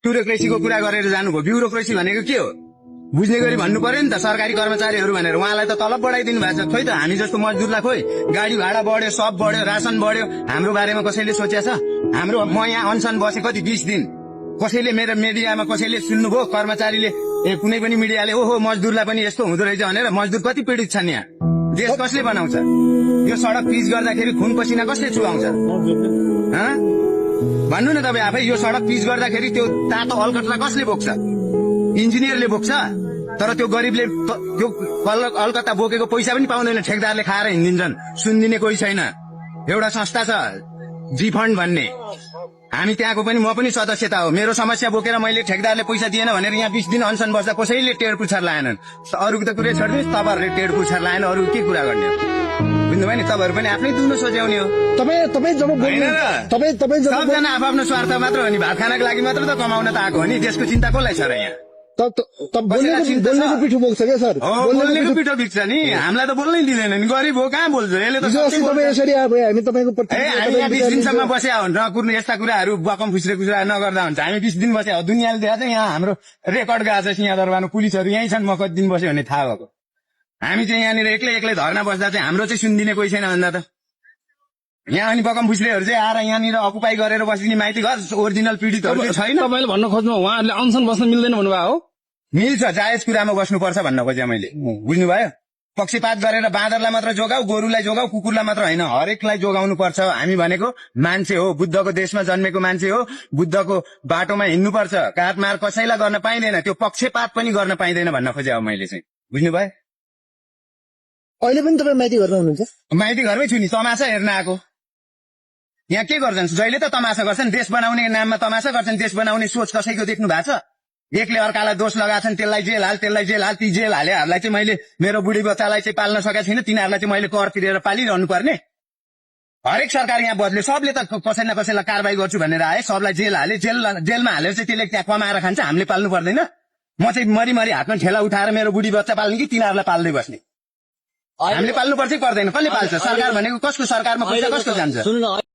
ब्युरोक्रेसीको कुरा गरेर जानुभयो। ब्युरोक्रेसी भनेको के हो बुझ्ने गरी भन्नु पर्यो नि त। सरकारी कर्मचारीहरू भनेर उहाँलाई त तलब बढाइदिनु भएको छ। खोइ त हामी जस्तो मजदुरलाई खोइ गाडी भाडा बढ्यो, सब बढ्यो, राशन बढ्यो, हाम्रो बारेमा कसैले सोचेछ? हाम्रो म यहाँ अनसन बसे कति 20 दिन, कसैले मेरो मिडियामा कसैले सुन्नुभयो? कर्मचारीले कुनै पनि मिडियाले ओहो मजदुरलाई पनि यस्तो हुँदो रहेछ भनेर? मजदुर कति पीडित छन् यहाँ? देश कसले बनाउँछ? यो सडक पिच गर्दाखेरि खुन पसिना कसले चुहाउँछ? भन्नु न तपाईँ आफै। यो सडक पिच गर्दाखेरि त्यो तातो अलकट्रा कसले बोक्छ? इन्जिनियरले बोक्छ। तर त्यो गरिबले त्यो अलकत्ता बोकेको पैसा पनि पाउँदैन, ठेकदारले खाएर हिँडिन्छन्। सुनिदिने कोही छैन। एउटा संस्था छ जी फन्ड भन्ने, हामी त्यहाँको पनि म पनि सदस्यता हो। मेरो समस्या बोकेर मैले ठेकदारले पैसा दिएन भनेर यहाँ 20 दिन अनसन बस्दा कसैले टेड पुछार लाएनन्। अरूको त कुरै छोड्दिनुहोस्, तपाईँहरूले टेड पुछार लाएन, अरू के कुरा गर्ने हो? बुझ्नुभयो नि? तपाईँहरू पनि आफ्नै दुनो सोच्याउने हो। सबजना आफ्नो स्वार्थ मात्र हो नि। भात खानको लागि मात्र त कमाउन त आएको हो नि। त्यसको चिन्ता कसलाई छ र यहाँ? बोल्नेको पिठो बोक्छ क्या सर? बोल्नेको पिठो बिक्छ नि। हामीलाई त बोल्नै दिँदैन नि। गरिब हो कहाँ बोल्छ? यसले त यसरी हामी तपाईँको हामी यहाँ 20 दिनसम्म बसे हो। नकुर्ने यस्ता कुराहरू बकम फुस्रे कुरा नगर्दा हुन्छ। हामी 20 दिन बसे हो। दुनियाँले देखाएको छ यहाँ हाम्रो रेकर्ड गएको छ। सिंहदरबारमा पुलिसहरू यहीँ छन्। म कति दिन बस्यो भन्ने थाहा भएको। हामी चाहिँ यहाँनिर एक्लै धर्ना बस्दा चाहिँ हाम्रो चाहिँ सुनिदिने कोही छैन भन्दा त यहाँ अनि बकम फुस्रेहरू चाहिँ आएर यहाँनिर अकुपाई गरेर बस्ने माइती घर ओरिजिनल पीडितहरू छैन। तपाईँले भन्न खोज्नु उहाँहरूले अनसन बस्न मिल्दैन भन्नुभयो हो? मिल्छ, जायज कुरामा बस्नुपर्छ भन्न खोजेँ मैले। बुझ्नुभयो? पक्षपात गरेर बाँदरलाई मात्र जोगाऊ, गोरुलाई जोगाऊ, कुकुरलाई मात्र होइन, हरेकलाई जोगाउनु पर्छ। हामी भनेको मान्छे हो, बुद्धको देशमा जन्मेको मान्छे हो, बुद्धको बाटोमा हिँड्नुपर्छ। काटमार कसैलाई गर्न पाइँदैन, त्यो पक्षपात पनि गर्न पाइँदैन भन्न खोजेँ अब मैले चाहिँ। बुझ्नुभयो? अहिले पनि तपाईँ माइती घरमा हुनुहुन्छ? माइती घरमै छु नि, तमासा हेर्न आएको। यहाँ के गर्छन्? जहिले त तमासा गर्छन्, देश बनाउने नाममा तमासा गर्छन्। देश बनाउने सोच कसैको देख्नु भएको छ? एकले अर्कालाई दोष लगाछन्, त्यसलाई जेल हाल, त्यसलाई जेल हाल। ती जेल हालेहरूलाई चाहिँ मैले मेरो बुढी बच्चालाई चाहिँ पाल्न सकेको छैन, तिनीहरूलाई चाहिँ मैले कर तिरेर पालिरहनु पर्ने? हरेक सरकार यहाँ बदल्यो, सबले त कसै न कसैलाई कारवाही गर्छु भनेर आए, सबलाई जेल हाले। जेलमा हालेर चाहिँ त्यसले त्यहाँ कमाएर खान्छ, हामीले पाल्नु पर्दैन? म चाहिँ मरिमरि हातमा ठेला उठाएर मेरो बुढी बच्चा पाल्ने कि तिनीहरूलाई पाल्दै बस्ने? हामीले पाल्नु पर्छ कि पर्दैन? कसले पाल्छ? सरकार भनेको कसको? सरकारमा पैसा कसको जान्छ?